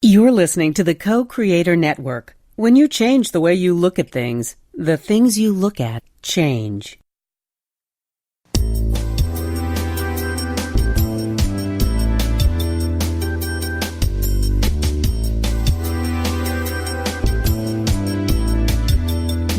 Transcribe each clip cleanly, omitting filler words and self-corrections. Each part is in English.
You're listening to the Co-Creator Network. When you change the way you look at things, the things you look at change.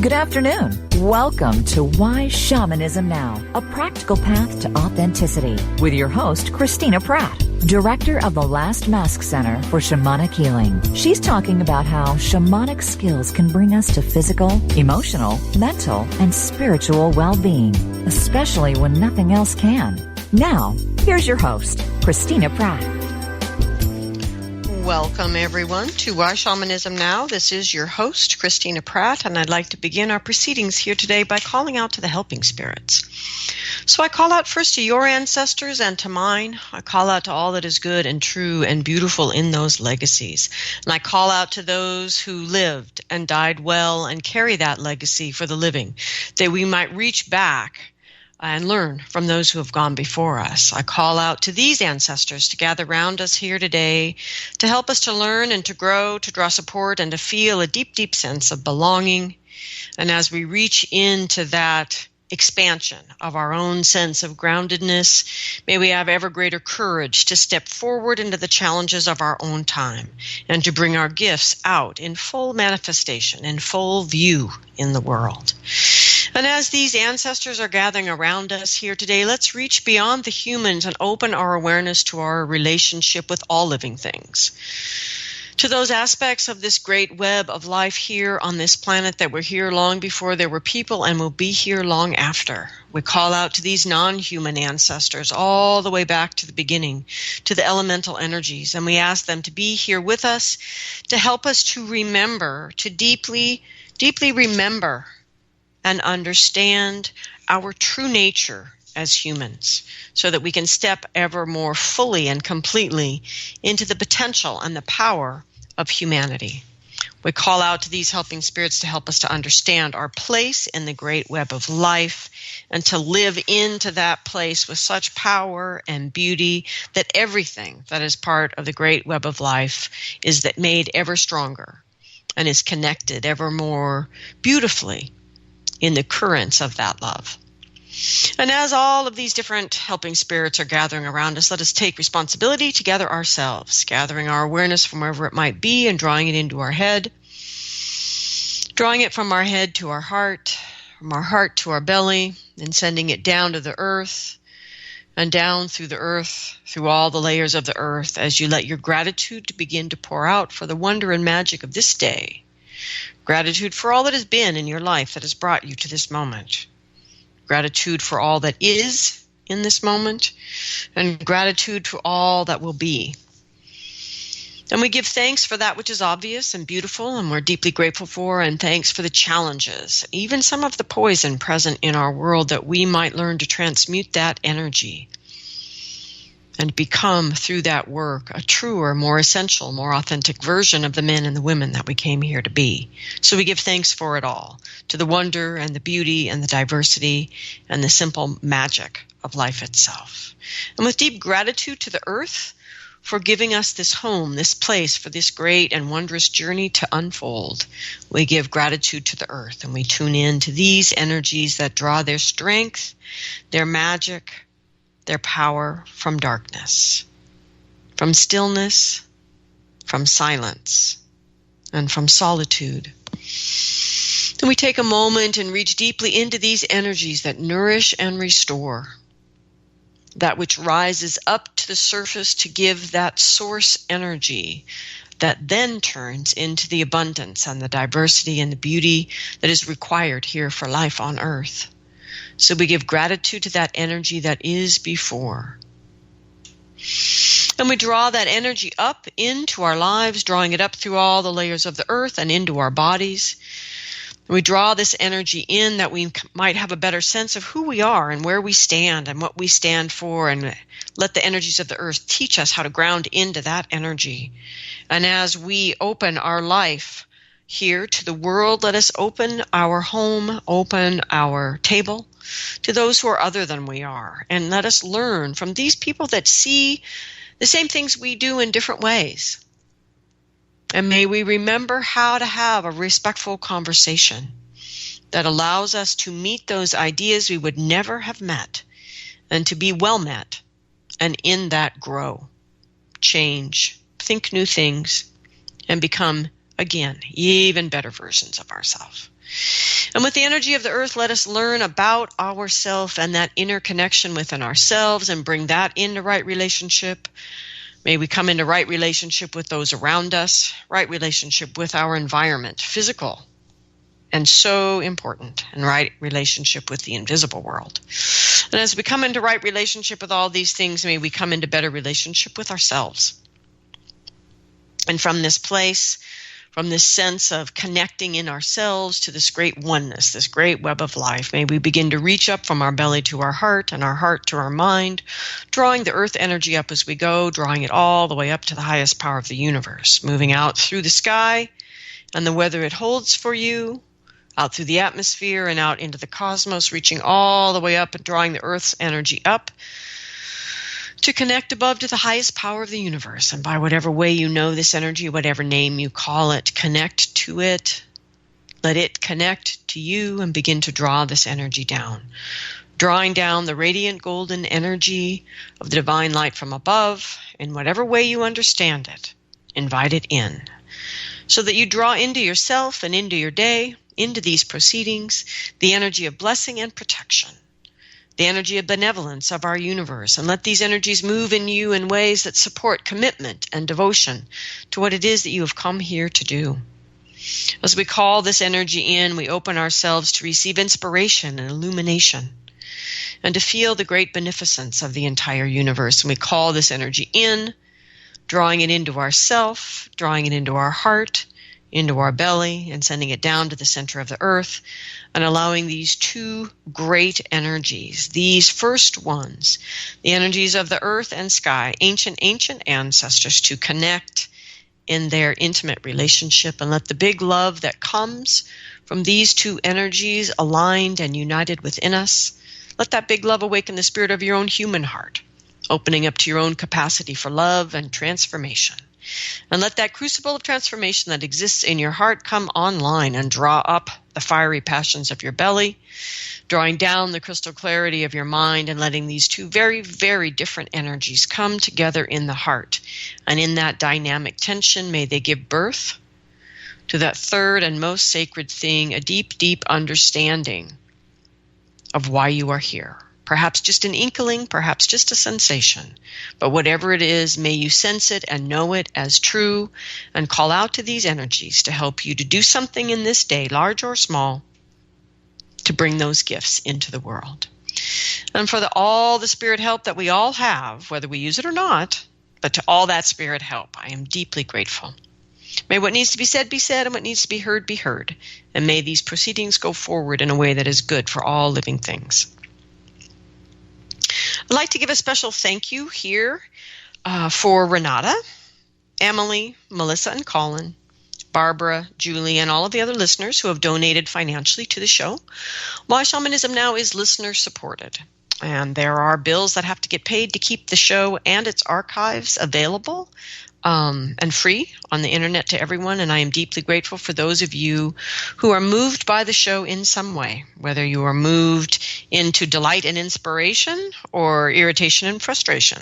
Good afternoon. Welcome to Why Shamanism Now, a practical path to authenticity, with your host, Christina Pratt, Director of the Last Mask Center for Shamanic Healing. She's talking about how shamanic skills can bring us to physical, emotional, mental, and spiritual well-being, especially when nothing else can. Now, here's your host, Christina Pratt. Welcome, everyone, to Why Shamanism Now. This is your host, Christina Pratt, and I'd like to begin our proceedings here today by calling out to the helping spirits. So I call out first to your ancestors and to mine. I call out to all that is good and true and beautiful in those legacies. And I call out to those who lived and died well and carry that legacy for the living, that we might reach back and learn from those who have gone before us. I call out to these ancestors to gather around us here today, to help us to learn and to grow, to draw support, and to feel a deep, deep sense of belonging. And as we reach into that expansion of our own sense of groundedness, may we have ever greater courage to step forward into the challenges of our own time and to bring our gifts out in full manifestation, in full view in the world. And as these ancestors are gathering around us here today, let's reach beyond the humans and open our awareness to our relationship with all living things, to those aspects of this great web of life here on this planet that were here long before there were people and will be here long after. We call out to these non-human ancestors all the way back to the beginning, to the elemental energies, and we ask them to be here with us, to help us to remember, to deeply, deeply remember and understand our true nature as humans, so that we can step ever more fully and completely into the potential and the power of humanity. We call out to these helping spirits to help us to understand our place in the great web of life and to live into that place with such power and beauty that everything that is part of the great web of life is that made ever stronger and is connected ever more beautifully in the currents of that love. And as all of these different helping spirits are gathering around us, let us take responsibility to gather ourselves, gathering our awareness from wherever it might be and drawing it into our head, drawing it from our head to our heart, from our heart to our belly, and sending it down to the earth and down through the earth, through all the layers of the earth, as you let your gratitude to begin to pour out for the wonder and magic of this day. Gratitude for all that has been in your life that has brought you to this moment. Gratitude for all that is in this moment, and gratitude for all that will be. And we give thanks for that which is obvious and beautiful and we're deeply grateful for, and thanks for the challenges, even some of the poison present in our world, that we might learn to transmute that energy and become, through that work, a truer, more essential, more authentic version of the men and the women that we came here to be. So we give thanks for it all, to the wonder and the beauty and the diversity and the simple magic of life itself. And with deep gratitude to the earth for giving us this home, this place for this great and wondrous journey to unfold, we give gratitude to the earth, and we tune in to these energies that draw their strength, their magic, their power from darkness, from stillness, from silence, and from solitude. And we take a moment and reach deeply into these energies that nourish and restore, that which rises up to the surface to give that source energy that then turns into the abundance and the diversity and the beauty that is required here for life on earth. So we give gratitude to that energy that is before. And we draw that energy up into our lives, drawing it up through all the layers of the earth and into our bodies. We draw this energy in that we might have a better sense of who we are and where we stand and what we stand for, and let the energies of the earth teach us how to ground into that energy. And as we open our life here to the world, let us open our home, open our table to those who are other than we are, and let us learn from these people that see the same things we do in different ways. And may we remember how to have a respectful conversation that allows us to meet those ideas we would never have met, and to be well met, and in that grow, change, think new things, and become, again, even better versions of ourselves. And with the energy of the earth, let us learn about ourselves and that inner connection within ourselves, and bring that into right relationship. May we come into right relationship with those around us, right relationship with our environment, physical, and so important, and right relationship with the invisible world. And as we come into right relationship with all these things, may we come into better relationship with ourselves. And from this place, from this sense of connecting in ourselves to this great oneness, this great web of life, may we begin to reach up from our belly to our heart, and our heart to our mind, drawing the earth energy up as we go, drawing it all the way up to the highest power of the universe, moving out through the sky and the weather it holds for you, out through the atmosphere and out into the cosmos, reaching all the way up and drawing the earth's energy up to connect above to the highest power of the universe. And by whatever way you know this energy, whatever name you call it, connect to it. Let it connect to you and begin to draw this energy down. Drawing down the radiant golden energy of the divine light from above, in whatever way you understand it. Invite it in, so that you draw into yourself and into your day, into these proceedings, the energy of blessing and protection, the energy of benevolence of our universe, and let these energies move in you in ways that support commitment and devotion to what it is that you have come here to do. As we call this energy in, we open ourselves to receive inspiration and illumination, and to feel the great beneficence of the entire universe. And we call this energy in, drawing it into ourself, drawing it into our heart, into our belly, and sending it down to the center of the earth, and allowing these two great energies, these first ones, the energies of the earth and sky, ancient ancestors, to connect in their intimate relationship, and let the big love that comes from these two energies aligned and united within us, let that big love awaken the spirit of your own human heart, opening up to your own capacity for love and transformation. And let that crucible of transformation that exists in your heart come online and draw up the fiery passions of your belly, drawing down the crystal clarity of your mind, and letting these two very, very different energies come together in the heart. And in that dynamic tension, may they give birth to that third and most sacred thing, a deep, deep understanding of why you are here. Perhaps just an inkling, perhaps just a sensation. But whatever it is, may you sense it and know it as true, and call out to these energies to help you to do something in this day, large or small, to bring those gifts into the world. And for all the spirit help that we all have, whether we use it or not, but to all that spirit help, I am deeply grateful. May what needs to be said, and what needs to be heard. And may these proceedings go forward in a way that is good for all living things. I'd like to give a special thank you here for Renata, Emily, Melissa, and Colin, Barbara, Julie, and all of the other listeners who have donated financially to the show. Why Shamanism Now is listener supported, and there are bills that have to get paid to keep the show and its archives available and free on the internet to everyone. And I am deeply grateful for those of you who are moved by the show in some way, whether you are moved into delight and inspiration or irritation and frustration.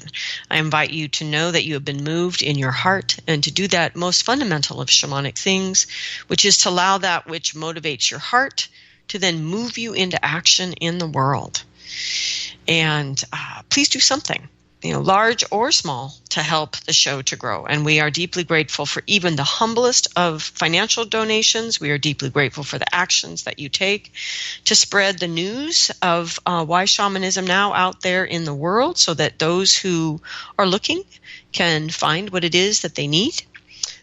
I invite you to know that you have been moved in your heart, and to do that most fundamental of shamanic things, which is to allow that which motivates your heart to then move you into action in the world. And please do something, large or small, to help the show to grow. And we are deeply grateful for even the humblest of financial donations. We are deeply grateful for the actions that you take to spread the news of Why Shamanism Now out there in the world, so that those who are looking can find what it is that they need.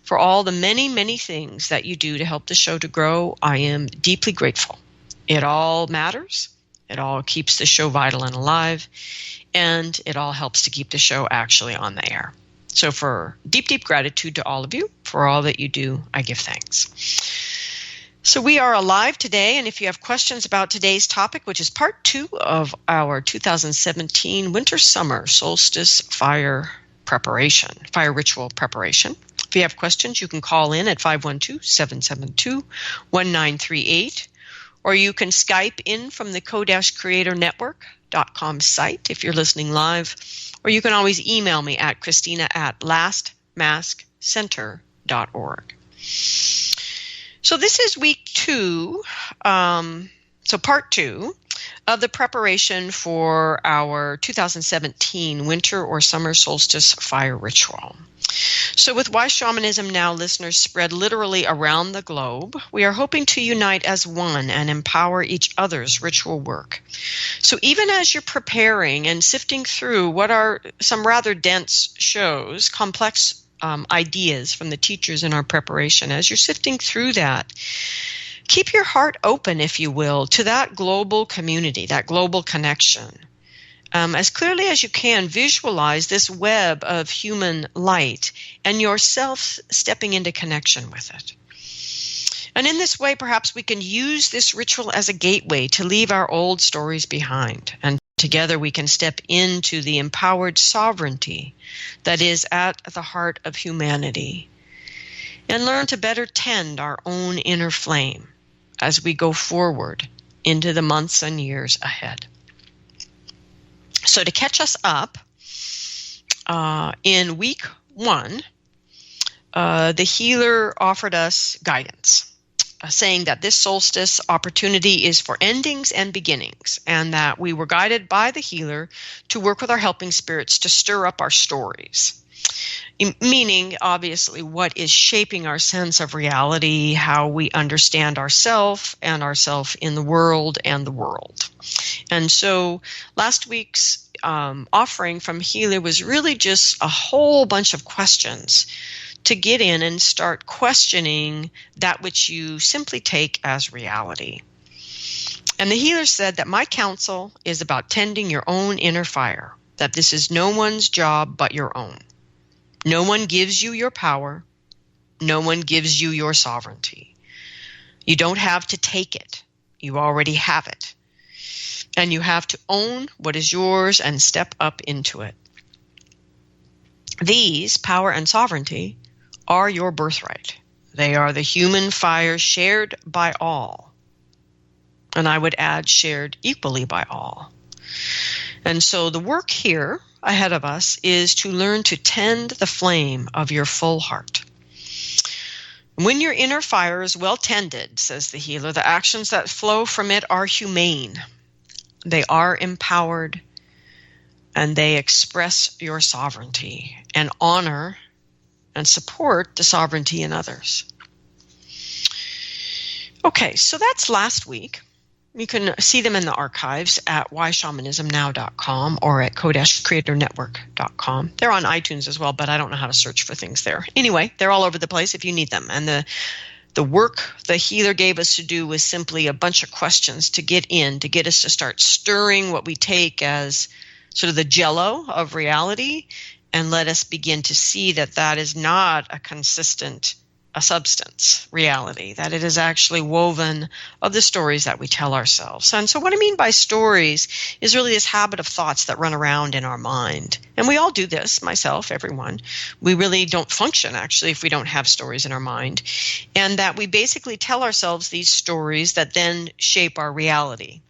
For all the many, many things that you do to help the show to grow, I am deeply grateful. It all matters. It all keeps the show vital and alive. And it all helps to keep the show actually on the air. So for deep, deep gratitude to all of you for all that you do, I give thanks. So we are alive today, and if you have questions about today's topic, which is part 2 of our 2017 Winter-Summer Solstice fire ritual preparation, If you have questions, you can call in at 512-772-1938, or you can Skype in from the co-creatornetwork.com site if you're listening live, or you can always email me at christina@lastmaskcenter.org. So this is week 2, part 2 of the preparation for our 2017 winter or summer solstice fire ritual. So with Why Shamanism Now listeners spread literally around the globe, we are hoping to unite as one and empower each other's ritual work. So even as you're preparing and sifting through what are some rather dense shows, complex ideas from the teachers in our preparation, as you're sifting through that, keep your heart open, if you will, to that global community, that global connection. As clearly as you can, visualize this web of human light and yourself stepping into connection with it. And in this way, perhaps we can use this ritual as a gateway to leave our old stories behind. And together we can step into the empowered sovereignty that is at the heart of humanity and learn to better tend our own inner flame as we go forward into the months and years ahead. So to catch us up, in week 1, the healer offered us guidance, saying that this solstice opportunity is for endings and beginnings, and that we were guided by the healer to work with our helping spirits to stir up our stories. Meaning, obviously, what is shaping our sense of reality, how we understand ourselves and ourselves in the world and the world. And so last week's offering from Healer was really just a whole bunch of questions to get in and start questioning that which you simply take as reality. And the healer said that my counsel is about tending your own inner fire, that this is no one's job but your own. No one gives you your power. No one gives you your sovereignty. You don't have to take it. You already have it. And you have to own what is yours and step up into it. These, power and sovereignty, are your birthright. They are the human fire shared by all. And I would add shared equally by all. And so the work here ahead of us is to learn to tend the flame of your full heart. When your inner fire is well tended, says the healer, the actions that flow from it are humane. They are empowered, and they express your sovereignty and honor and support the sovereignty in others. Okay, so that's last week. You can see them in the archives at whyshamanismnow.com or at co-creatornetwork.com. They're on iTunes as well, but I don't know how to search for things there. Anyway, they're all over the place if you need them. And the work the healer gave us to do was simply a bunch of questions to get us to start stirring what we take as sort of the jello of reality, and let us begin to see that that is not a consistent a substance reality, that it is actually woven of the stories that we tell ourselves. And so what I mean by stories is really this habit of thoughts that run around in our mind. And we all do this, myself, everyone. We really don't function, actually, if we don't have stories in our mind. And that we basically tell ourselves these stories that then shape our reality.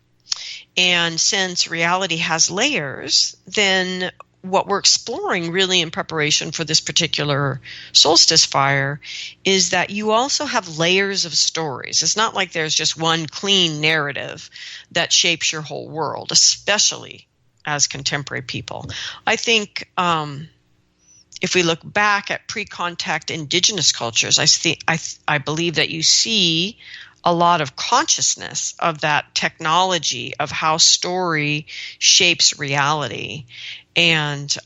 And since reality has layers, then what we're exploring really in preparation for this particular solstice fire is that you also have layers of stories. It's not like there's just one clean narrative that shapes your whole world, especially as contemporary people. I think if we look back at pre-contact indigenous cultures, I believe that you see a lot of consciousness of that technology of how story shapes reality, and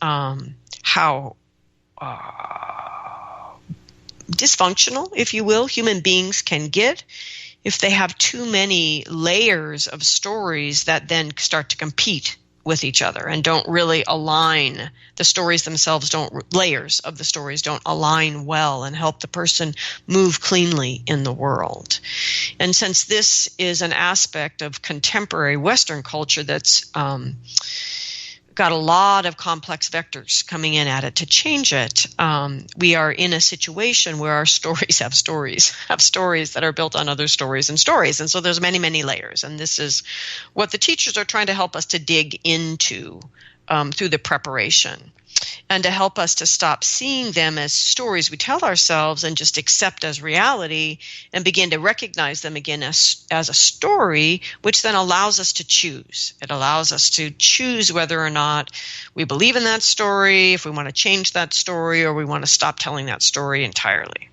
how dysfunctional, if you will, human beings can get if they have too many layers of stories that then start to compete with each other and don't really align. The stories themselves layers of the stories don't align well and help the person move cleanly in the world. And since this is an aspect of contemporary Western culture that's got a lot of complex vectors coming in at it to change it. We are in a situation where our stories have stories that are built on other stories. And so there's many, many layers. And this is what the teachers are trying to help us to dig into through the preparation, and to help us to stop seeing them as stories we tell ourselves and just accept as reality, and begin to recognize them again as a story, which then allows us to choose. It allows us to choose whether or not we believe in that story, if we want to change that story, or we want to stop telling that story entirely.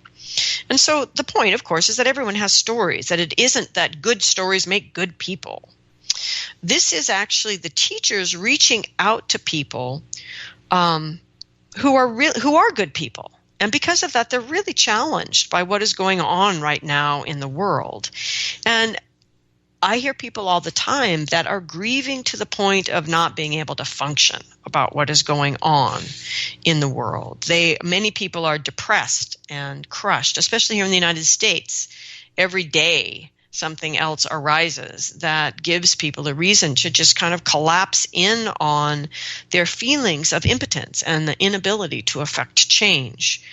And so the point, of course, is that everyone has stories, that it isn't that good stories make good people. This is actually the teachers reaching out to people who are good people. And because of that, they're really challenged by what is going on right now in the world. And I hear people all the time that are grieving to the point of not being able to function about what is going on in the world. Many people are depressed and crushed, especially here in the United States. Every day, something else arises that gives people a reason to just kind of collapse in on their feelings of impotence and the inability to affect change.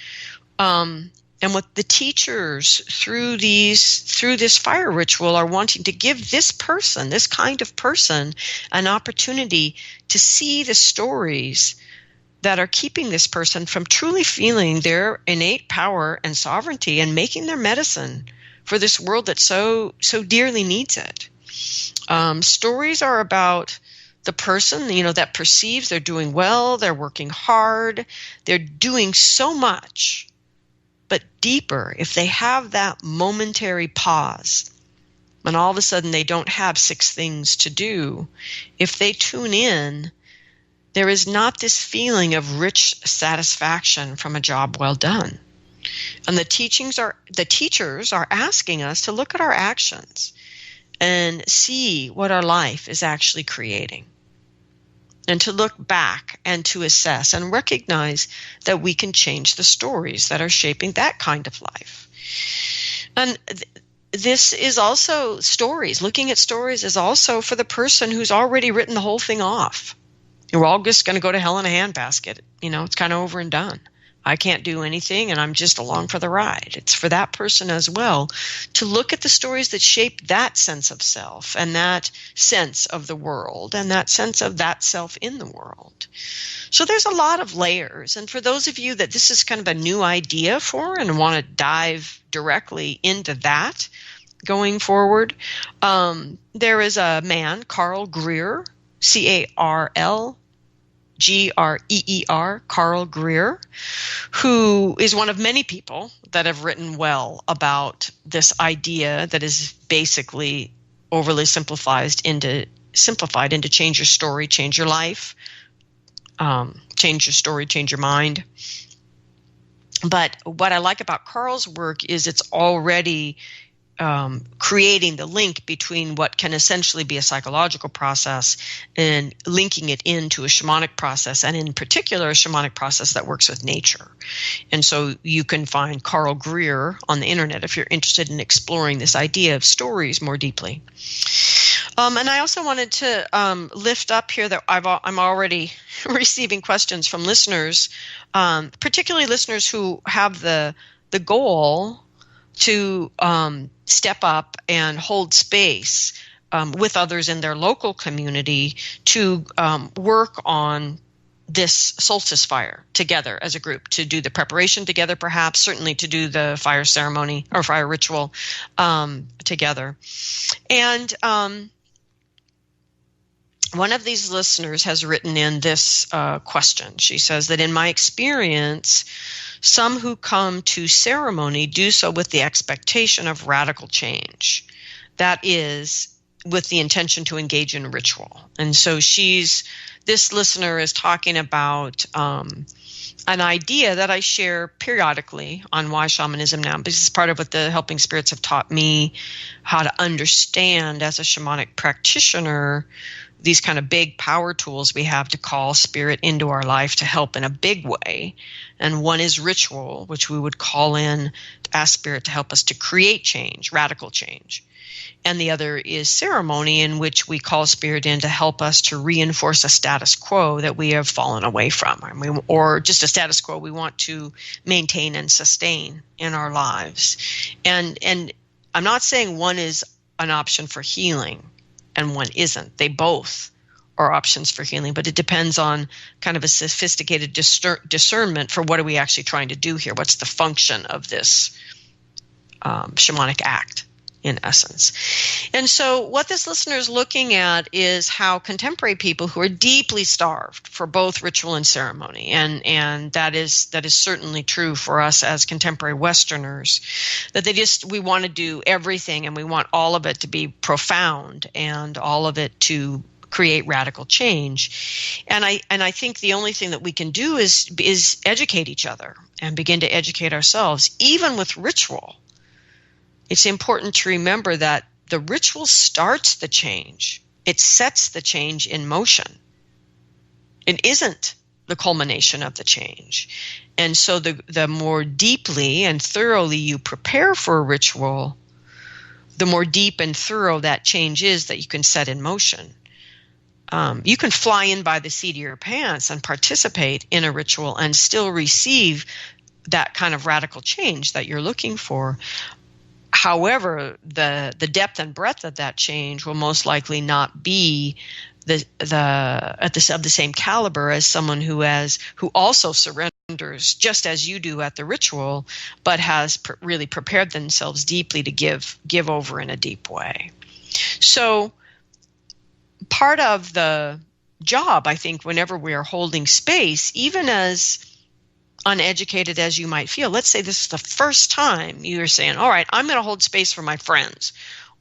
And what the teachers through this fire ritual are wanting to give this kind of person, an opportunity to see the stories that are keeping this person from truly feeling their innate power and sovereignty and making their medicine for this world that so dearly needs it. Stories are about the person, that perceives they're doing well, they're working hard, they're doing so much. But deeper, if they have that momentary pause, when all of a sudden they don't have 6 things to do, if they tune in, there is not this feeling of rich satisfaction from a job well done. And the teachers are asking us to look at our actions and see what our life is actually creating, and to look back and to assess and recognize that we can change the stories that are shaping that kind of life. And this is also stories. Looking at stories is also for the person who's already written the whole thing off. We're all just going to go to hell in a handbasket. It's kind of over and done. I can't do anything, and I'm just along for the ride. It's for that person as well to look at the stories that shape that sense of self, and that sense of the world, and that sense of that self in the world. So there's a lot of layers. And for those of you that this is kind of a new idea for and want to dive directly into that going forward, there is a man, Carl Greer, Carl Greer, Carl Greer, who is one of many people that have written well about this idea that is basically overly simplified into change your story, change your life, change your story, change your mind. But what I like about Carl's work is it's already creating the link between what can essentially be a psychological process and linking it into a shamanic process, and in particular a shamanic process that works with nature. And so you can find Carl Greer on the internet if you're interested in exploring this idea of stories more deeply. And I also wanted to lift up here that I'm already receiving questions from listeners, particularly listeners who have the goal to step up and hold space with others in their local community to work on this solstice fire together as a group, to do the preparation together, perhaps, certainly to do the fire ceremony or fire ritual together. And one of these listeners has written in this question. She says that in my experience, some who come to ceremony do so with the expectation of radical change. That is, with the intention to engage in ritual. And so this listener is talking about an idea that I share periodically on Why Shamanism Now. This is part of what the helping spirits have taught me how to understand as a shamanic practitioner, these kind of big power tools we have to call spirit into our life to help in a big way. And one is ritual, which we would call in to ask spirit to help us to create change, radical change. And the other is ceremony, in which we call spirit in to help us to reinforce a status quo that we have fallen away from, or just a status quo we want to maintain and sustain in our lives. And I'm not saying one is an option for healing and one isn't. They both are options for healing, but it depends on kind of a sophisticated discernment for what are we actually trying to do here? What's the function of this shamanic act, in essence. And so what this listener is looking at is how contemporary people who are deeply starved for both ritual and ceremony, and that is certainly true for us as contemporary Westerners, that we want to do everything and we want all of it to be profound and all of it to create radical change. And I think the only thing that we can do is educate each other and begin to educate ourselves, even with ritual. It's important to remember that the ritual starts the change. It sets the change in motion. It isn't the culmination of the change. And so the more deeply and thoroughly you prepare for a ritual, the more deep and thorough that change is that you can set in motion. You can fly in by the seat of your pants and participate in a ritual and still receive that kind of radical change that you're looking for. However, the depth and breadth of that change will most likely not be of the same caliber as someone who also surrenders just as you do at the ritual, but has really prepared themselves deeply to give over in a deep way. So part of the job, I think, whenever we are holding space, even as uneducated as you might feel, let's say this is the first time you're saying, all right, I'm going to hold space for my friends.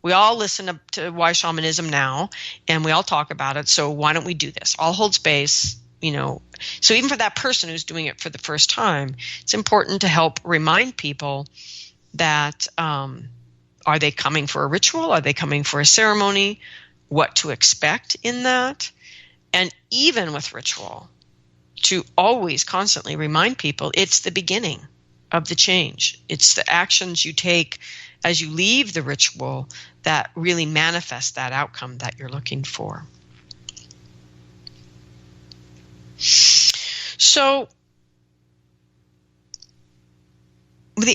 We all listen to Why Shamanism Now, and we all talk about it, so why don't we do this? I'll hold space, So even for that person who's doing it for the first time, it's important to help remind people that are they coming for a ritual? Are they coming for a ceremony? What to expect in that? And even with ritual, to always constantly remind people it's the beginning of the change. It's the actions you take as you leave the ritual that really manifest that outcome that you're looking for. So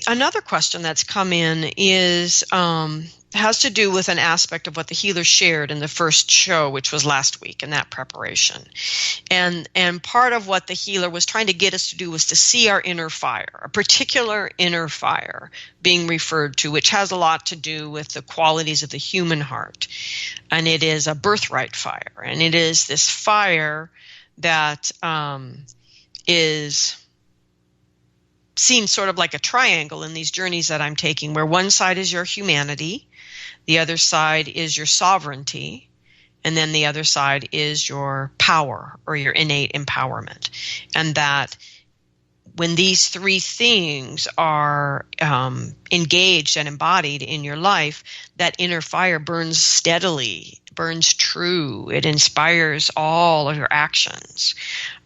another question that's come in is has to do with an aspect of what the healer shared in the first show, which was last week, in that preparation. And part of what the healer was trying to get us to do was to see our inner fire, a particular inner fire being referred to, which has a lot to do with the qualities of the human heart. And it is a birthright fire. And it is this fire that is seen sort of like a triangle in these journeys that I'm taking, where one side is your humanity, the other side is your sovereignty, and then the other side is your power or your innate empowerment. And that when these three things are engaged and embodied in your life, that inner fire burns steadily, burns true. It inspires all of your actions.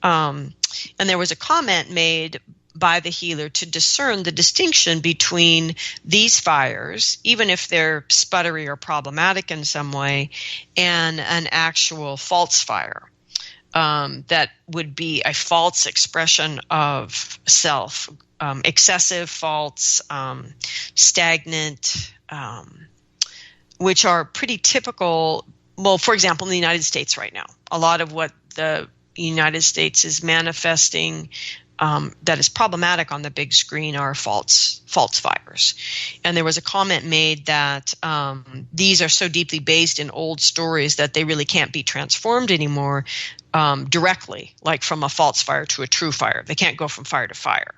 And there was a comment made by the healer to discern the distinction between these fires, even if they're sputtery or problematic in some way, and an actual false fire that would be a false expression of self, excessive, false, stagnant, which are pretty typical. Well, for example, in the United States right now, a lot of what the United States is manifesting that is problematic on the big screen are false fires. And there was a comment made that these are so deeply based in old stories that they really can't be transformed anymore directly, like from a false fire to a true fire. They can't go from fire to fire.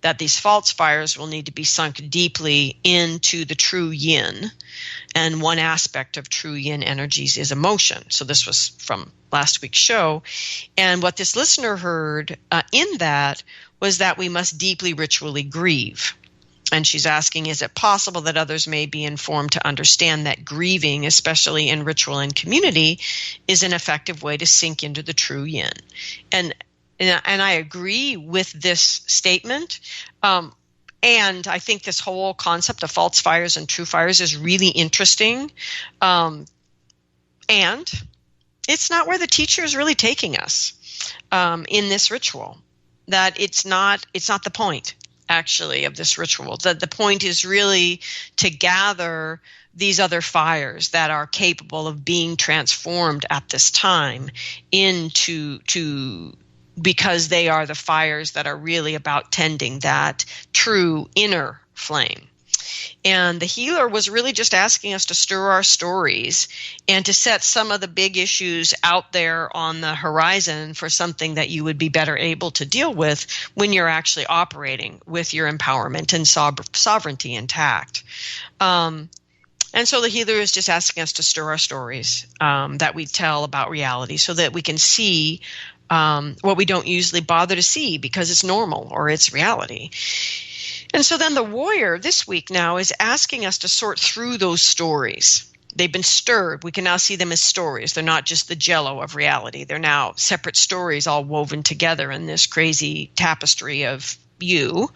That these false fires will need to be sunk deeply into the true yin. And one aspect of true yin energies is emotion. So this was from last week's show. And what this listener heard in that was that we must deeply ritually grieve. And she's asking, is it possible that others may be informed to understand that grieving, especially in ritual and community, is an effective way to sink into the true yin? And I agree with this statement. And I think this whole concept of false fires and true fires is really interesting. And it's not where the teacher is really taking us in this ritual. That it's not the point, actually, of this ritual. That the point is really to gather these other fires that are capable of being transformed at this time because they are the fires that are really about tending that true inner flame. And the healer was really just asking us to stir our stories and to set some of the big issues out there on the horizon for something that you would be better able to deal with when you're actually operating with your empowerment and sovereignty intact. And so the healer is just asking us to stir our stories that we tell about reality so that we can see what we don't usually bother to see because it's normal or it's reality. And so then the warrior this week now is asking us to sort through those stories. They've been stirred. We can now see them as stories. They're not just the jello of reality. They're now separate stories all woven together in this crazy tapestry of you.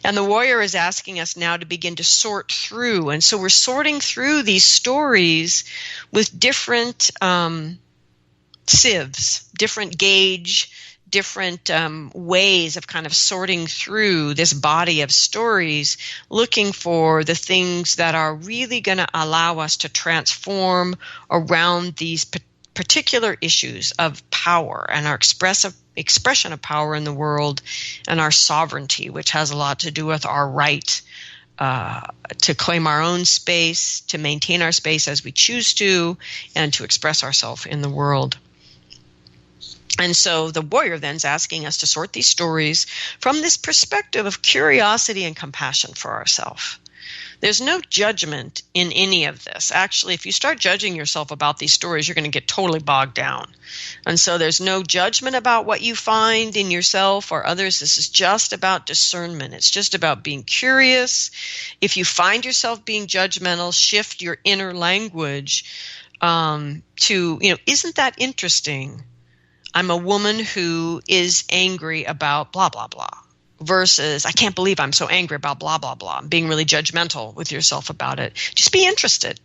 And the warrior is asking us now to begin to sort through. And so we're sorting through these stories with different sieves, different gauge, different ways of kind of sorting through this body of stories, looking for the things that are really going to allow us to transform around these particular issues of power and our expression of power in the world and our sovereignty, which has a lot to do with our right to claim our own space, to maintain our space as we choose to, and to express ourselves in the world. And so the warrior then is asking us to sort these stories from this perspective of curiosity and compassion for ourselves. There's no judgment in any of this. Actually, if you start judging yourself about these stories, you're going to get totally bogged down. And so there's no judgment about what you find in yourself or others. This is just about discernment. It's just about being curious. If you find yourself being judgmental, shift your inner language to, isn't that interesting? I'm a woman who is angry about blah, blah, blah, versus I can't believe I'm so angry about blah, blah, blah. Being really judgmental with yourself about it. Just be interested.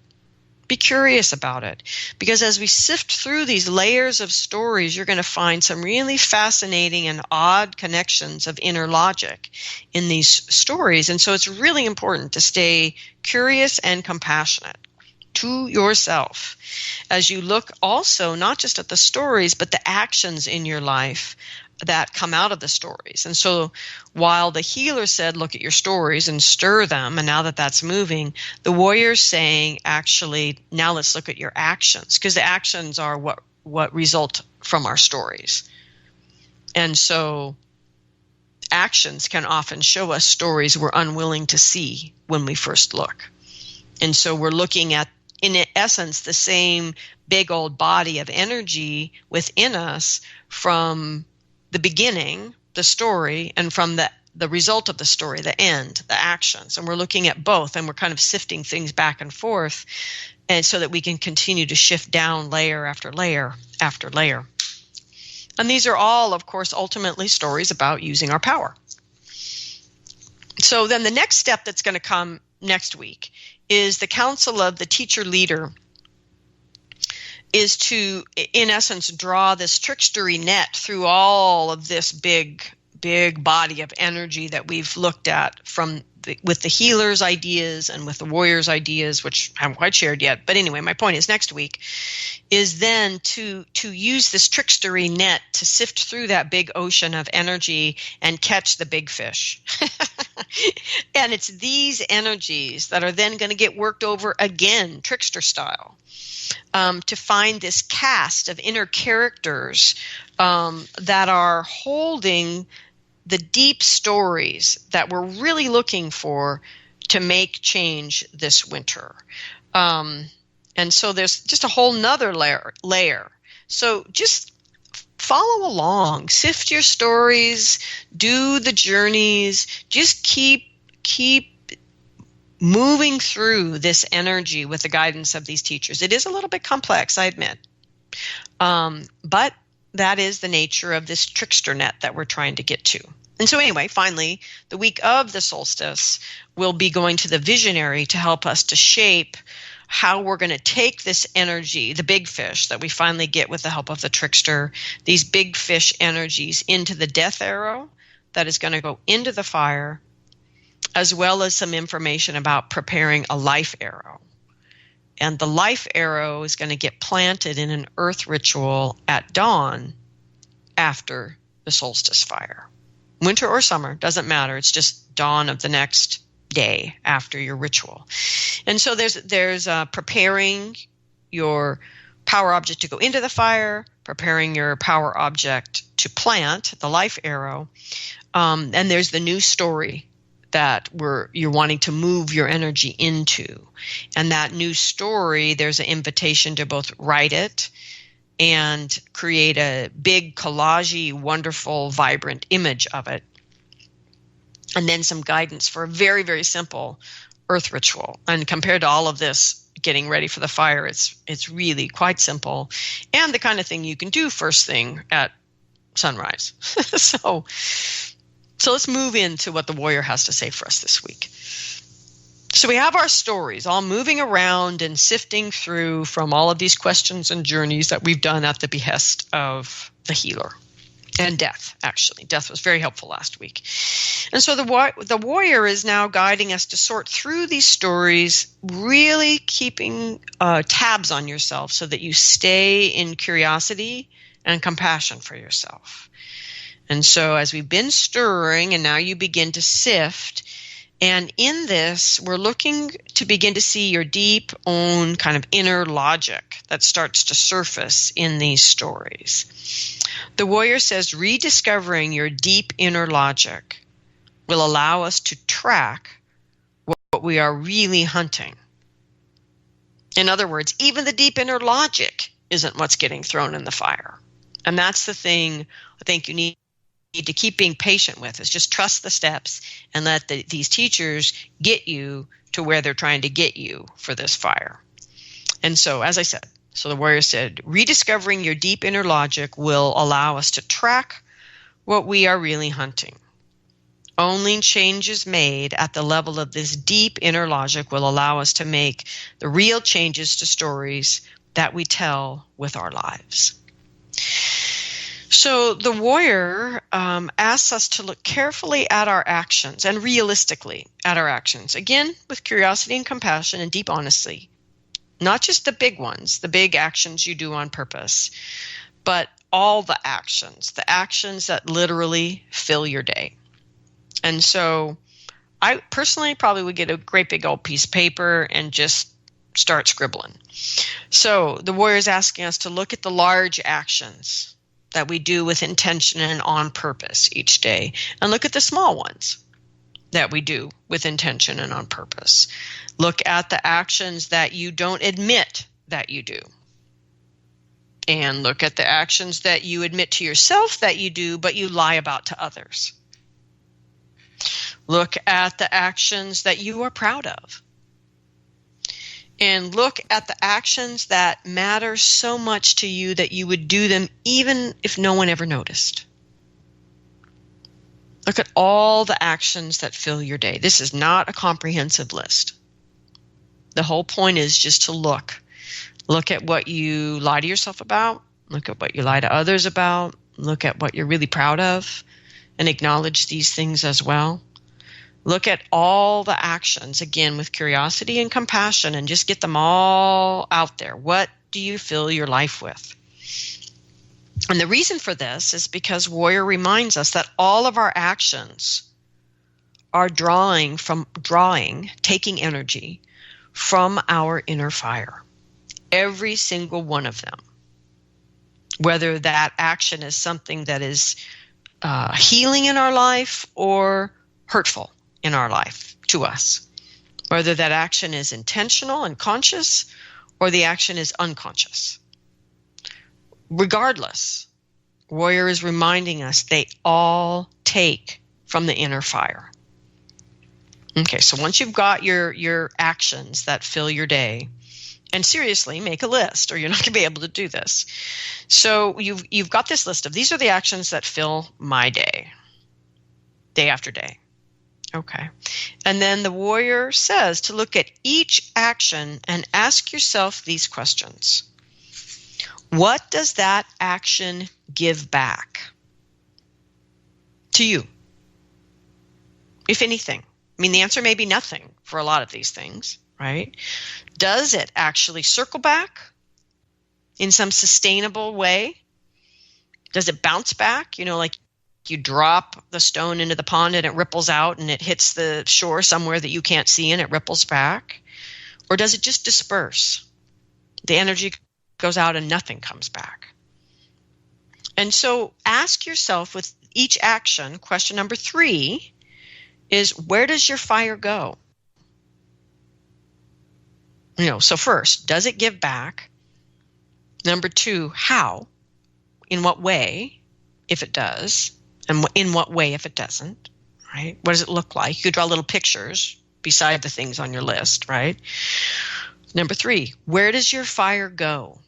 Be curious about it. Because as we sift through these layers of stories, you're going to find some really fascinating and odd connections of inner logic in these stories. And so it's really important to stay curious and compassionate to yourself as you look also not just at the stories, but the actions in your life that come out of the stories. And so while the healer said, look at your stories and stir them, and now that that's moving, the warrior's saying, actually, now let's look at your actions, because the actions are what result from our stories. And so actions can often show us stories we're unwilling to see when we first look. And so we're looking at, in essence, the same big old body of energy within us from the beginning, the story, and from the result of the story, the end, the actions. And we're looking at both, and we're kind of sifting things back and forth, and so that we can continue to shift down layer after layer after layer. And these are all, of course, ultimately stories about using our power. So then the next step that's going to come next week is the council of the teacher leader is to, in essence, draw this trickstery net through all of this big body of energy that we've looked at with the healer's ideas and with the warrior's ideas, which I haven't quite shared yet. But anyway, my point is next week is then to use this trickstery net to sift through that big ocean of energy and catch the big fish. And it's these energies that are then going to get worked over again, trickster style, to find this cast of inner characters that are holding the deep stories that we're really looking for to make change this winter. And so there's just a whole nother layer. So just follow along, sift your stories, do the journeys, just keep keep moving through this energy with the guidance of these teachers. It is a little bit complex, I admit. But that is the nature of this trickster net that we're trying to get to. And so anyway, finally, the week of the solstice, we'll be going to the visionary to help us to shape how we're going to take this energy, the big fish that we finally get with the help of the trickster, these big fish energies into the death arrow that is going to go into the fire, as well as some information about preparing a life arrow. And the life arrow is going to get planted in an earth ritual at dawn after the solstice fire. Winter or summer, doesn't matter. It's just dawn of the next day after your ritual. And so there's preparing your power object to go into the fire, preparing your power object to plant the life arrow, and there's the new story that you're wanting to move your energy into. And that new story, there's an invitation to both write it and create a big collage-y, wonderful, vibrant image of it. And then some guidance for a very, very simple earth ritual. And compared to all of this, getting ready for the fire, it's really quite simple and the kind of thing you can do first thing at sunrise. So let's move into what the warrior has to say for us this week. So we have our stories all moving around and sifting through from all of these questions and journeys that we've done at the behest of the healer and death, actually. Death was very helpful last week. And so the warrior is now guiding us to sort through these stories, really keeping tabs on yourself so that you stay in curiosity and compassion for yourself. And so as we've been stirring and now you begin to sift, and in this, we're looking to begin to see your deep own kind of inner logic that starts to surface in these stories. The warrior says, rediscovering your deep inner logic will allow us to track what we are really hunting. In other words, even the deep inner logic isn't what's getting thrown in the fire. And that's the thing I think you need to keep being patient with, is just trust the steps and let these teachers get you to where they're trying to get you for this fire. And so, as I said, so the warrior said, rediscovering your deep inner logic will allow us to track what we are really hunting. Only changes made at the level of this deep inner logic will allow us to make the real changes to stories that we tell with our lives. So the warrior asks us to look carefully at our actions and realistically at our actions, again, with curiosity and compassion and deep honesty. Not just the big ones, the big actions you do on purpose, but all the actions that literally fill your day. And so I personally probably would get a great big old piece of paper and just start scribbling. So the warrior is asking us to look at the large actions that we do with intention and on purpose each day, and look at the small ones that we do with intention and on purpose. Look at the actions that you don't admit that you do, and look at the actions that you admit to yourself that you do, but you lie about to others. Look at the actions that you are proud of. And look at the actions that matter so much to you that you would do them even if no one ever noticed. Look at all the actions that fill your day. This is not a comprehensive list. The whole point is just to look. Look at what you lie to yourself about. Look at what you lie to others about. Look at what you're really proud of and acknowledge these things as well. Look at all the actions, again, with curiosity and compassion, and just get them all out there. What do you fill your life with? And the reason for this is because warrior reminds us that all of our actions are taking energy from our inner fire. Every single one of them. Whether that action is something that is healing in our life or hurtful in our life to us. Whether that action is intentional and conscious or the action is unconscious. Regardless, warrior is reminding us they all take from the inner fire. Okay, so once you've got your actions that fill your day, and seriously, make a list or you're not going to be able to do this. So you've got this list of these are the actions that fill my day after day. Okay. And then the warrior says to look at each action and ask yourself these questions. What does that action give back to you? If anything. I mean, the answer may be nothing for a lot of these things, right? Does it actually circle back in some sustainable way? Does it bounce back? You know, like you drop the stone into the pond and it ripples out and it hits the shore somewhere that you can't see and it ripples back? Or does it just disperse? The energy goes out and nothing comes back. And so ask yourself with each action, question number 3 is, where does your fire go? You know, so first, does it give back? Number 2, how? In what way, if it does? And in what way if it doesn't, right? What does it look like? You could draw little pictures beside the things on your list, right? Number 3, where does your fire go?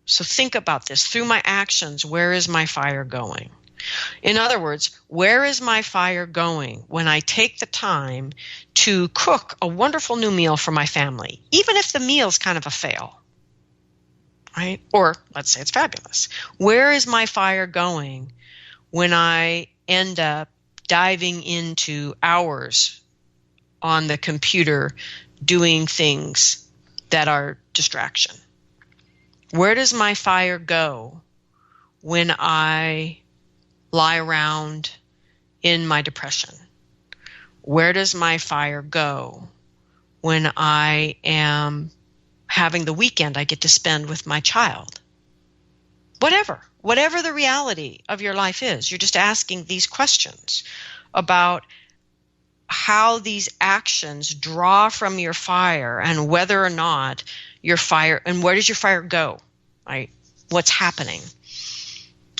So think about this. Through my actions, where is my fire going? In other words, where is my fire going when I take the time to cook a wonderful new meal for my family, even if the meal's kind of a fail, right? Or let's say it's fabulous. Where is my fire going when I end up diving into hours on the computer doing things that are distraction? Where does my fire go when I lie around in my depression? Where does my fire go when I am having the weekend I get to spend with my child? Whatever the reality of your life is, you're just asking these questions about how these actions draw from your fire and whether or not your fire, and where does your fire go, right? What's happening?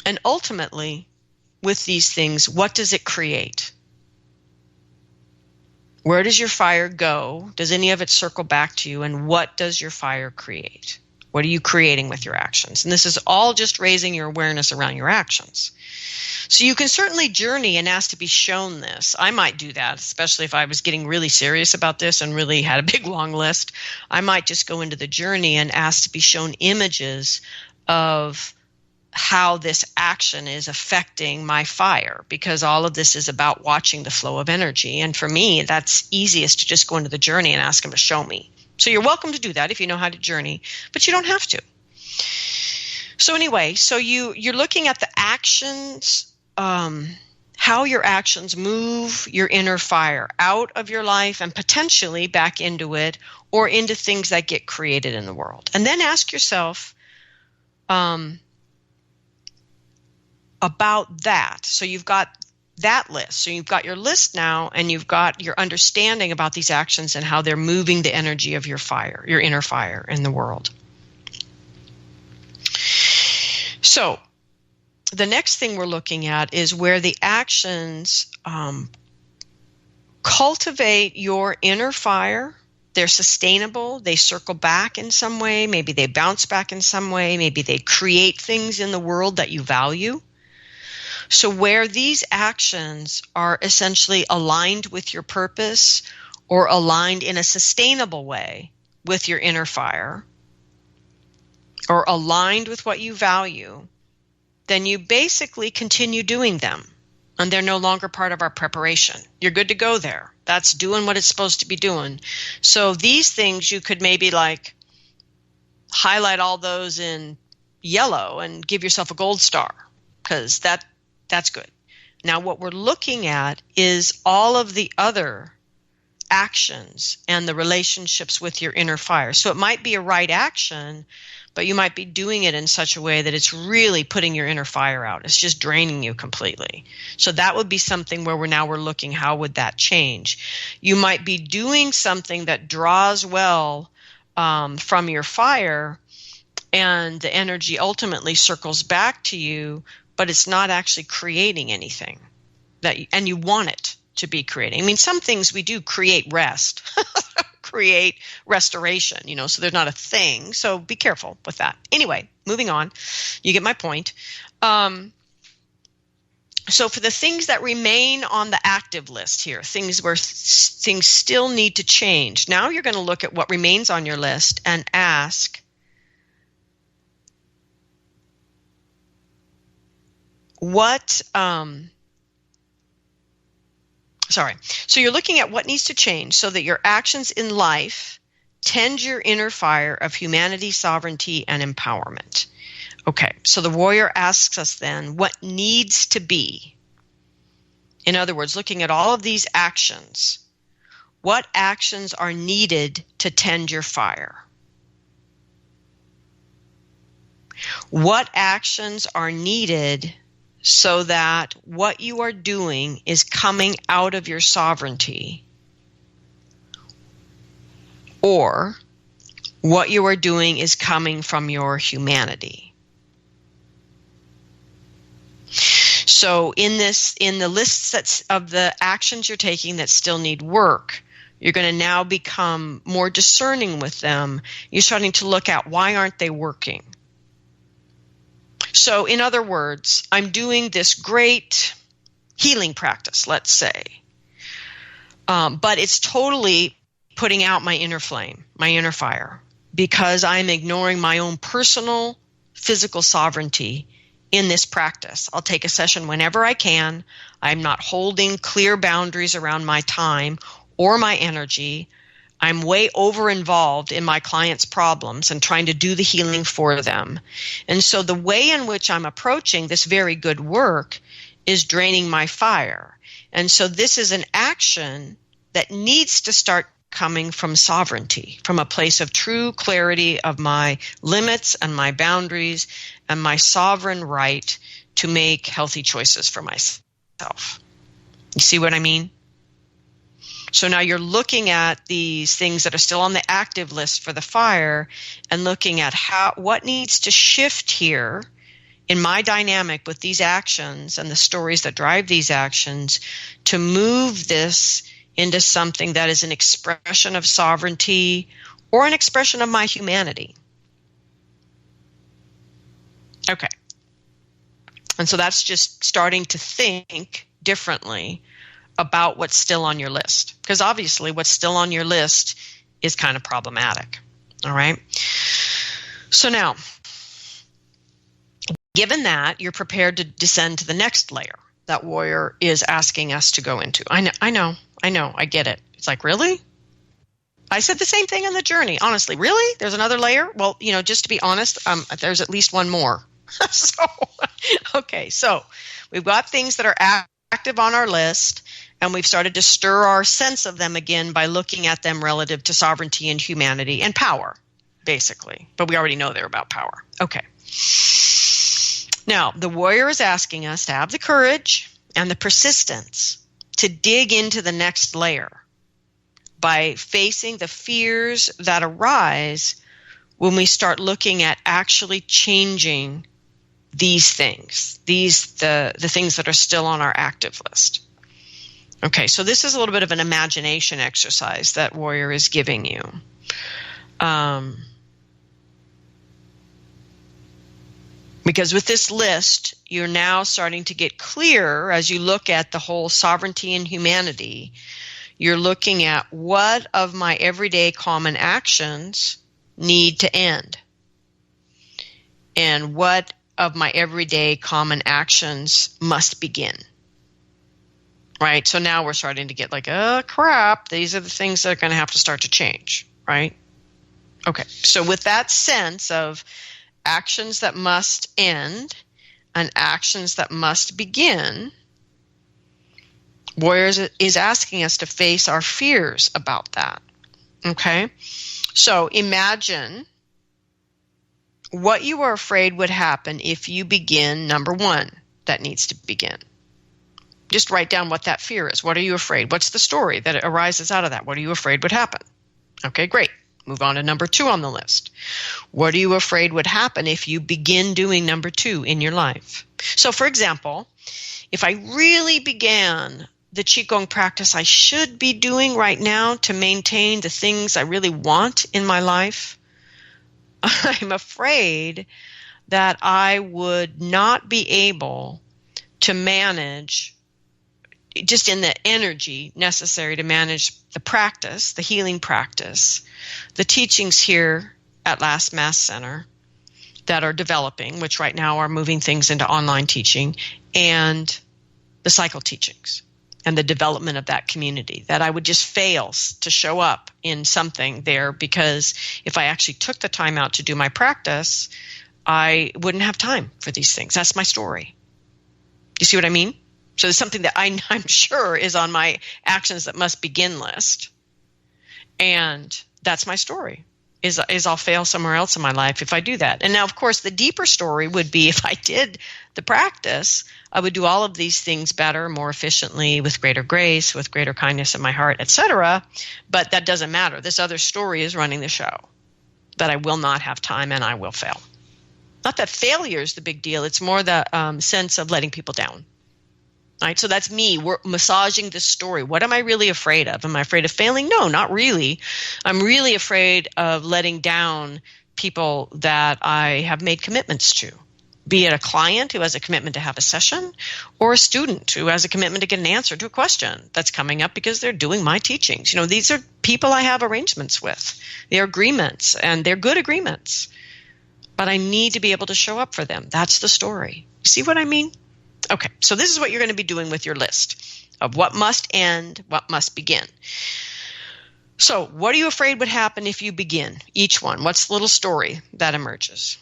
And ultimately, with these things, what does it create? Where does your fire go? Does any of it circle back to you? And what does your fire create? What are you creating with your actions? And this is all just raising your awareness around your actions. So you can certainly journey and ask to be shown this. I might do that, especially if I was getting really serious about this and really had a big long list. I might just go into the journey and ask to be shown images of how this action is affecting my fire, because all of this is about watching the flow of energy. And for me, that's easiest to just go into the journey and ask them to show me. So you're welcome to do that if you know how to journey, but you don't have to. So anyway, so you're looking at the actions, how your actions move your inner fire out of your life and potentially back into it or into things that get created in the world. And then ask yourself, about that. So you've got that list. So you've got your list now, and you've got your understanding about these actions and how they're moving the energy of your fire, your inner fire in the world. So the next thing we're looking at is where the actions cultivate your inner fire. They're sustainable. They circle back in some way. Maybe they bounce back in some way. Maybe they create things in the world that you value. So where these actions are essentially aligned with your purpose or aligned in a sustainable way with your inner fire or aligned with what you value, then you basically continue doing them. And they're no longer part of our preparation. You're good to go there. That's doing what it's supposed to be doing. So these things you could maybe like highlight all those in yellow and give yourself a gold star, because that's good. Now what we're looking at is all of the other actions and the relationships with your inner fire. So it might be a right action, but you might be doing it in such a way that it's really putting your inner fire out. It's just draining you completely. So that would be something where we're looking, how would that change? You might be doing something that draws well from your fire, and the energy ultimately circles back to you, but it's not actually creating anything and you want it. to be creating. I mean, some things we do create rest, create restoration, so they're not a thing. So be careful with that. Anyway, moving on. You get my point. So for the things that remain on the active list here, things where things still need to change, now you're going to look at what remains on your list and ask, So you're looking at what needs to change so that your actions in life tend your inner fire of humanity, sovereignty, and empowerment. Okay, so the warrior asks us then, what needs to be? In other words, looking at all of these actions, what actions are needed to tend your fire? What actions are needed so that what you are doing is coming out of your sovereignty, or what you are doing is coming from your humanity? So in the lists of the actions you're taking that still need work, you're going to now become more discerning with them. You're starting to look at, why aren't they working? So in other words, I'm doing this great healing practice, let's say, but it's totally putting out my inner flame, my inner fire, because I'm ignoring my own personal physical sovereignty in this practice. I'll take a session whenever I can. I'm not holding clear boundaries around my time or my energy. I'm way over involved in my clients' problems and trying to do the healing for them. And so the way in which I'm approaching this very good work is draining my fire. And so this is an action that needs to start coming from sovereignty, from a place of true clarity of my limits and my boundaries and my sovereign right to make healthy choices for myself. You see what I mean? So now you're looking at these things that are still on the active list for the fire and looking at what needs to shift here in my dynamic with these actions and the stories that drive these actions to move this into something that is an expression of sovereignty or an expression of my humanity. Okay. And so that's just starting to think differently about what's still on your list. Because obviously what's still on your list is kind of problematic. All right. So now, given that, you're prepared to descend to the next layer that warrior is asking us to go into. I know, I get it. It's like, really? I said the same thing on the journey. Honestly, really? There's another layer? Well, just to be honest, there's at least one more. So we've got things that are active on our list, and we've started to stir our sense of them again by looking at them relative to sovereignty and humanity and power, basically. But we already know they're about power. Okay. Now, the warrior is asking us to have the courage and the persistence to dig into the next layer by facing the fears that arise when we start looking at actually changing these things, the things that are still on our active list. Okay, so this is a little bit of an imagination exercise that warrior is giving you. Because with this list, you're now starting to get clear as you look at the whole sovereignty and humanity. You're looking at what of my everyday common actions need to end, and what of my everyday common actions must begin. Right? So now we're starting to get like, oh, crap, these are the things that are going to have to start to change, right? Okay, so with that sense of actions that must end and actions that must begin, Warriors is asking us to face our fears about that. Okay? So imagine what you are afraid would happen if you begin number one that needs to begin. Just write down what that fear is. What are you afraid? What's the story that arises out of that? What are you afraid would happen? Okay, great. Move on to number two on the list. What are you afraid would happen if you begin doing number two in your life? So, for example, if I really began the Qigong practice I should be doing right now to maintain the things I really want in my life, I'm afraid that I would not be able to manage, just in the energy necessary to manage the practice, the healing practice, the teachings here at Last Mass Center that are developing, which right now are moving things into online teaching, and the cycle teachings and the development of that community, that I would just fail to show up in something there, because if I actually took the time out to do my practice, I wouldn't have time for these things. That's my story. You see what I mean? So there's something that I'm sure is on my actions that must begin list. And that's my story, is I'll fail somewhere else in my life if I do that. And now, of course, the deeper story would be if I did the practice, I would do all of these things better, more efficiently, with greater grace, with greater kindness in my heart, etc. But that doesn't matter. This other story is running the show, that I will not have time and I will fail. Not that failure is the big deal. It's more the sense of letting people down. Right? So that's me. We're massaging this story. What am I really afraid of? Am I afraid of failing? No, not really. I'm really afraid of letting down people that I have made commitments to, be it a client who has a commitment to have a session, or a student who has a commitment to get an answer to a question that's coming up because they're doing my teachings. These are people I have arrangements with. They're agreements, and they're good agreements. But I need to be able to show up for them. That's the story. See what I mean? Okay, so this is what you're going to be doing with your list of what must end, what must begin. So what are you afraid would happen if you begin each one? What's the little story that emerges?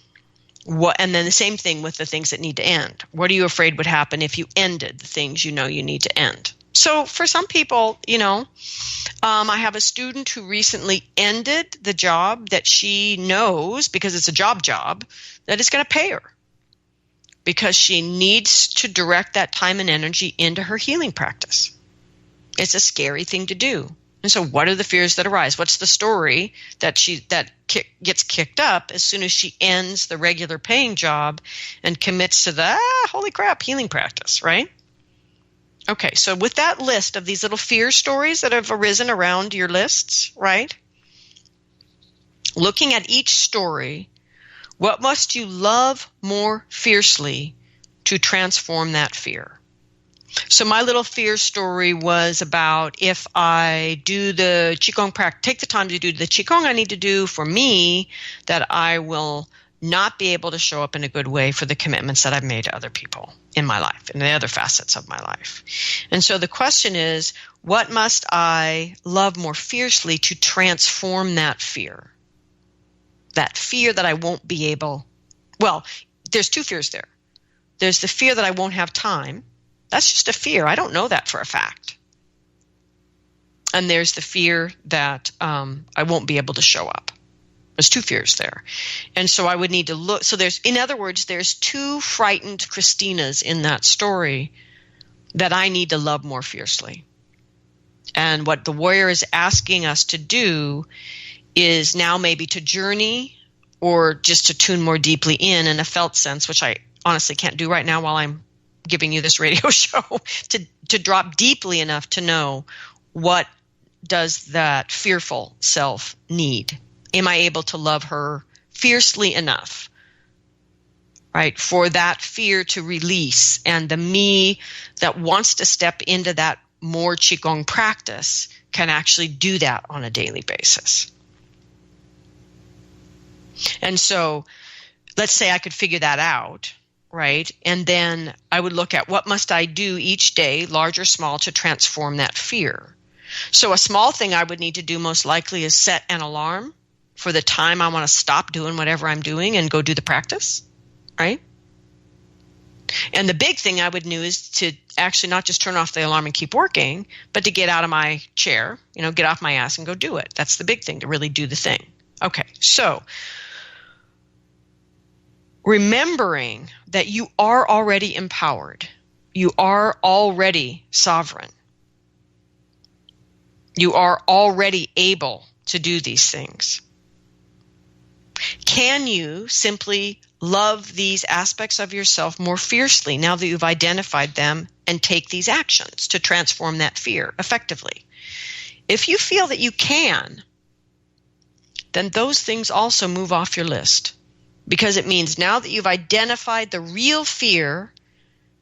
And then the same thing with the things that need to end. What are you afraid would happen if you ended the things you know you need to end? So for some people, I have a student who recently ended the job that she knows, because it's a job, that is going to pay her, because she needs to direct that time and energy into her healing practice. It's a scary thing to do. And so what are the fears that arise? What's the story that gets kicked up as soon as she ends the regular paying job and commits to the, holy crap, healing practice, right? Okay, so with that list of these little fear stories that have arisen around your lists, right? Looking at each story, what must you love more fiercely to transform that fear? So my little fear story was about, if I do the Qigong practice, take the time to do the Qigong I need to do for me, that I will not be able to show up in a good way for the commitments that I've made to other people in my life and the other facets of my life. And so the question is, what must I love more fiercely to transform that fear? That fear that I won't be able, well, there's two fears there. There's the fear that I won't have time. That's just a fear. I don't know that for a fact. And there's the fear that I won't be able to show up. There's two fears there. And so I would need to look. So in other words, there's two frightened Christinas in that story that I need to love more fiercely. And what the warrior is asking us to do is now maybe to journey, or just to tune more deeply in a felt sense, which I honestly can't do right now while I'm giving you this radio show, to drop deeply enough to know, what does that fearful self need? Am I able to love her fiercely enough, right, for that fear to release, and the me that wants to step into that more Qigong practice can actually do that on a daily basis? And so let's say I could figure that out, right? And then I would look at, what must I do each day, large or small, to transform that fear? So a small thing I would need to do most likely is set an alarm for the time I want to stop doing whatever I'm doing and go do the practice, right? And the big thing I would do is to actually not just turn off the alarm and keep working, but to get out of my chair, get off my ass and go do it. That's the big thing, to really do the thing. Okay, so remembering that you are already empowered. You are already sovereign. You are already able to do these things. can you simply love these aspects of yourself more fiercely now that you've identified them and take these actions to transform that fear effectively? If you feel that you can, then those things also move off your list, because it means now that you've identified the real fear,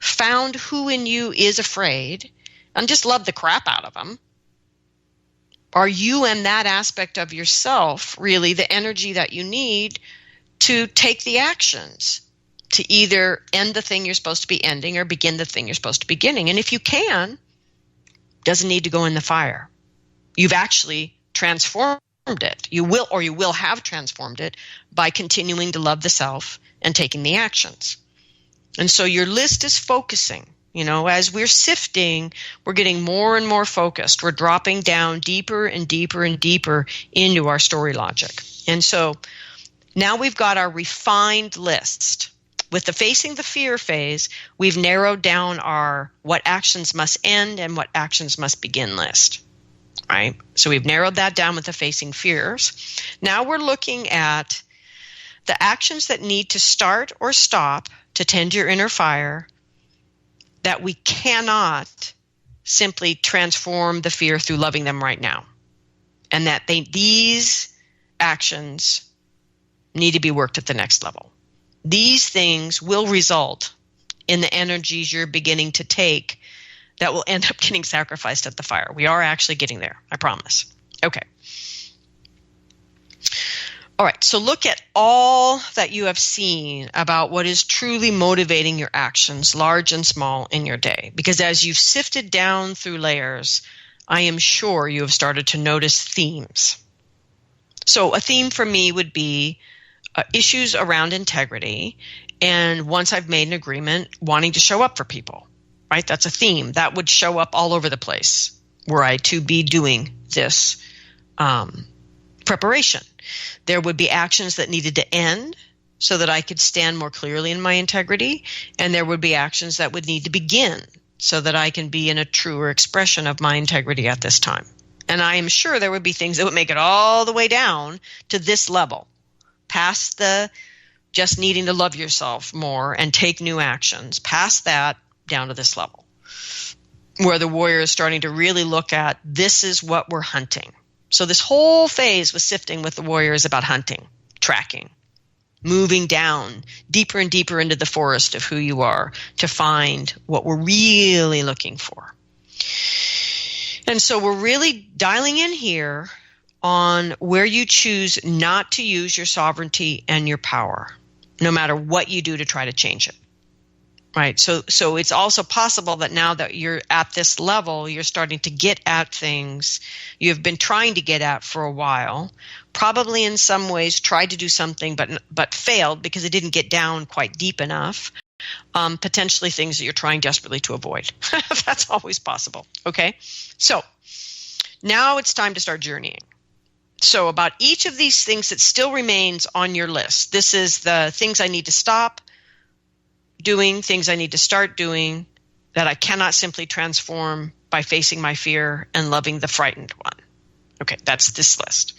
found who in you is afraid, and just love the crap out of them, are you and that aspect of yourself really the energy that you need to take the actions to either end the thing you're supposed to be ending or begin the thing you're supposed to be beginning? And if you can, doesn't need to go in the fire. You've actually transformed it. You will have transformed it by continuing to love the self and taking the actions. And so your list is focusing. As we're sifting, we're getting more and more focused. We're dropping down deeper and deeper and deeper into our story logic. And so now we've got our refined list. With the facing the fear phase, we've narrowed down our what actions must end and what actions must begin list. Right? So we've narrowed that down with the facing fears. Now we're looking at the actions that need to start or stop to tend your inner fire, that we cannot simply transform the fear through loving them right now. And that these actions need to be worked at the next level. These things will result in the energies you're beginning to take that will end up getting sacrificed at the fire. We are actually getting there, I promise. Okay. All right, so look at all that you have seen about what is truly motivating your actions, large and small, in your day. Because as you've sifted down through layers, I am sure you have started to notice themes. So a theme for me would be issues around integrity, and once I've made an agreement, wanting to show up for people, right? That's a theme. That would show up all over the place were I to be doing this preparation. There would be actions that needed to end so that I could stand more clearly in my integrity, and there would be actions that would need to begin so that I can be in a truer expression of my integrity at this time. And I am sure there would be things that would make it all the way down to this level, past the just needing to love yourself more and take new actions, past that down to this level, where the warrior is starting to really look at, this is what we're hunting. So this whole phase with sifting with the warrior is about hunting, tracking, moving down deeper and deeper into the forest of who you are to find what we're really looking for. And so we're really dialing in here on where you choose not to use your sovereignty and your power, no matter what you do to try to change it. Right. So it's also possible that now that you're at this level, you're starting to get at things you have been trying to get at for a while, probably in some ways tried to do something but failed because it didn't get down quite deep enough. Potentially things that you're trying desperately to avoid. That's always possible. Okay. So now it's time to start journeying. So about each of these things that still remains on your list, this is the things I need to stop doing, things I need to start doing that I cannot simply transform by facing my fear and loving the frightened one. Okay, that's this list.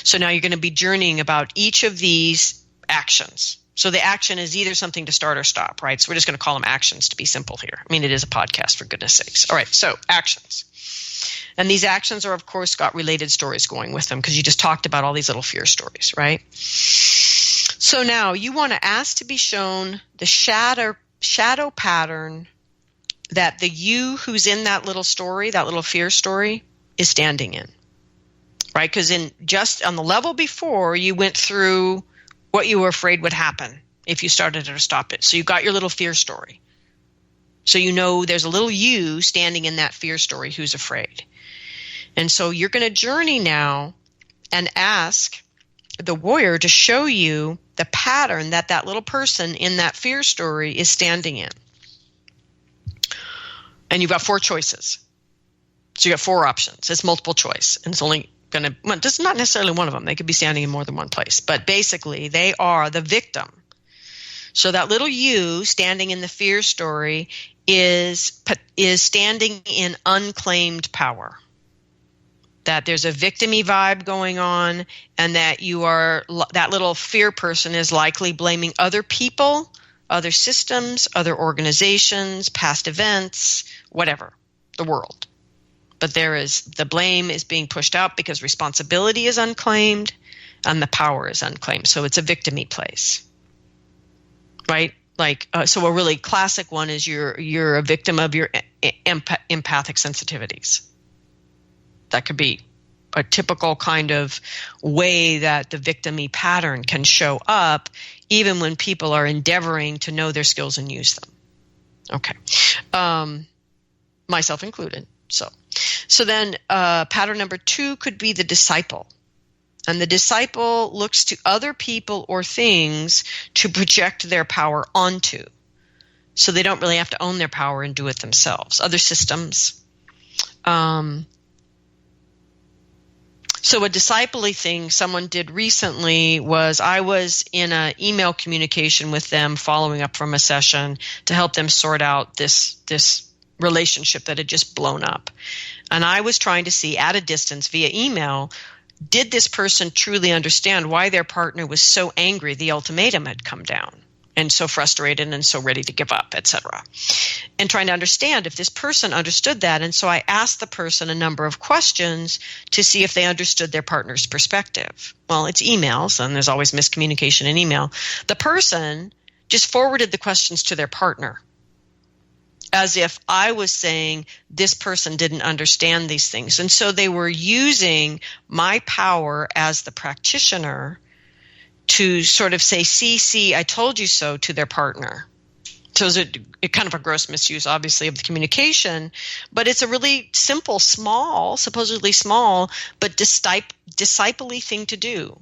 So now you're going to be journeying about each of these actions. So the action is either something to start or stop, right? So we're just going to call them actions to be simple here. I mean, it is a podcast, for goodness sakes. All right, so actions. And these actions are, of course, got related stories going with them because you just talked about all these little fear stories, right? So now you want to ask to be shown the shadow pattern that the you who's in that little story, that little fear story, is standing in, right? Because in just on the level before, you went through what you were afraid would happen if you started it or stopped it. So you got your little fear story. So you know there's a little you standing in that fear story who's afraid. And so you're going to journey now and ask the warrior to show you the pattern that that little person in that fear story is standing in. And you've got 4 choices. So you got 4 options. It's multiple choice. And it's only going to, well, this is not necessarily one of them. They could be standing in more than one place. But basically, they are the victim. So that little you standing in the fear story is standing in unclaimed power. that there's a victim-y vibe going on, and that that little fear person is likely blaming other people, other systems, other organizations, past events, whatever, the world. But the blame is being pushed out because responsibility is unclaimed and the power is unclaimed. So it's a victim-y place, right? So a really classic one is you're a victim of your empathic sensitivities. That could be a typical kind of way that the victim-y pattern can show up, even when people are endeavoring to know their skills and use them. Okay. Myself included. So then pattern number 2 could be the disciple. And the disciple looks to other people or things to project their power onto. So they don't really have to own their power and do it themselves. Other systems. So a disciple-y thing someone did recently was I was in an email communication with them following up from a session to help them sort out this relationship that had just blown up. And I was trying to see at a distance via email, did this person truly understand why their partner was so angry the ultimatum had come down and so frustrated and so ready to give up, etc. And trying to understand if this person understood that. And so I asked the person a number of questions to see if they understood their partner's perspective. Well, it's emails, and there's always miscommunication in email. The person just forwarded the questions to their partner, as if I was saying this person didn't understand these things. And so they were using my power as the practitioner to sort of say, see, I told you so to their partner. So it's kind of a gross misuse, obviously, of the communication, but it's a really simple, small, supposedly small, but disciple-y thing to do.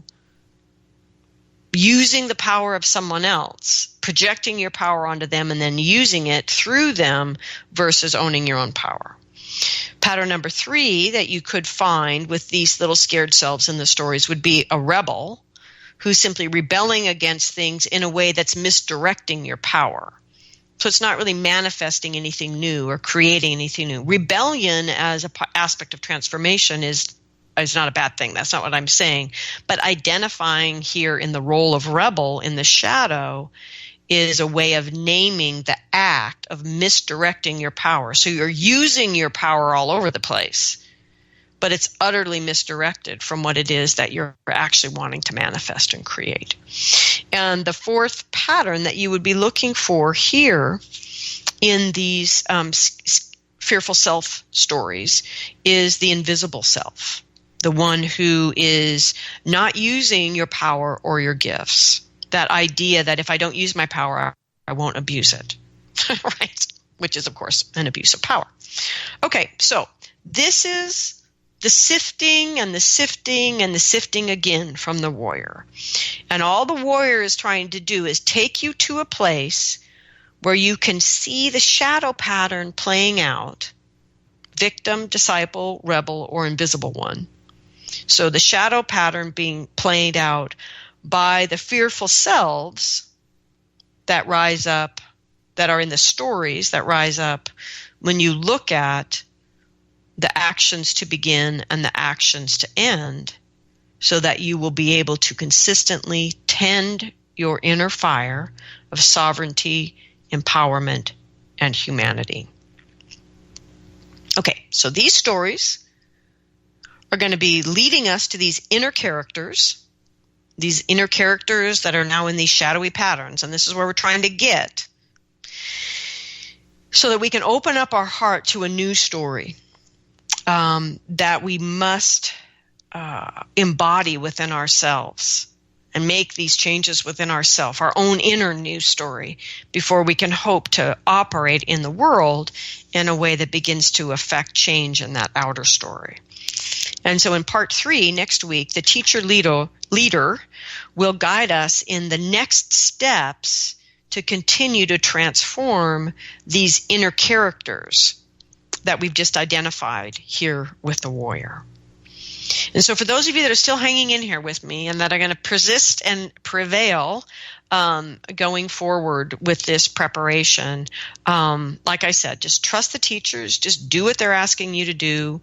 Using the power of someone else, projecting your power onto them, and then using it through them versus owning your own power. Pattern number 3 that you could find with these little scared selves in the stories would be a rebel who's simply rebelling against things in a way that's misdirecting your power. So it's not really manifesting anything new or creating anything new. Rebellion as an aspect of transformation is not a bad thing. That's not what I'm saying. But identifying here in the role of rebel in the shadow is a way of naming the act of misdirecting your power. So you're using your power all over the place, but it's utterly misdirected from what it is that you're actually wanting to manifest and create. And the 4th pattern that you would be looking for here in these fearful self stories is the invisible self, the one who is not using your power or your gifts. That idea that if I don't use my power, I won't abuse it, right? Which is, of course, an abuse of power. Okay, so this is the sifting and the sifting and the sifting again from the warrior. And all the warrior is trying to do is take you to a place where you can see the shadow pattern playing out, victim, disciple, rebel, or invisible one. So the shadow pattern being played out by the fearful selves that rise up, that are in the stories that rise up when you look at the actions to begin and the actions to end, so that you will be able to consistently tend your inner fire of sovereignty, empowerment, and humanity. Okay, so these stories are going to be leading us to these inner characters that are now in these shadowy patterns, and this is where we're trying to get, so that we can open up our heart to a new story that we must embody within ourselves and make these changes within ourselves, our own inner new story, before we can hope to operate in the world in a way that begins to affect change in that outer story. And so in part 3, next week, the teacher leader will guide us in the next steps to continue to transform these inner characters that we've just identified here with the warrior. And so for those of you that are still hanging in here with me and that are going to persist and prevail going forward with this preparation, like I said, just trust the teachers. Just do what they're asking you to do.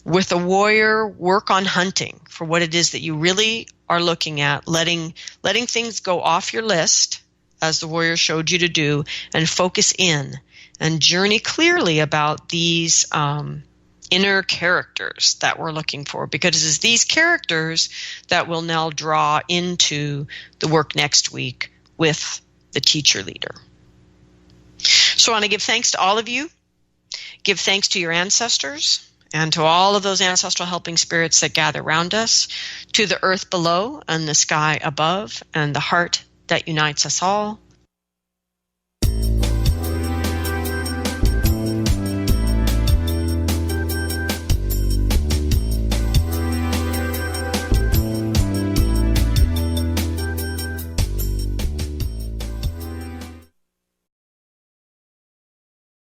With a warrior, work on hunting for what it is that you really are looking at, letting things go off your list, as the warrior showed you to do, and focus in and journey clearly about these inner characters that we're looking for, because it is these characters that will now draw into the work next week with the teacher leader. So I want to give thanks to all of you. Give thanks to your ancestors and to all of those ancestral helping spirits that gather around us, to the earth below and the sky above and the heart that unites us all.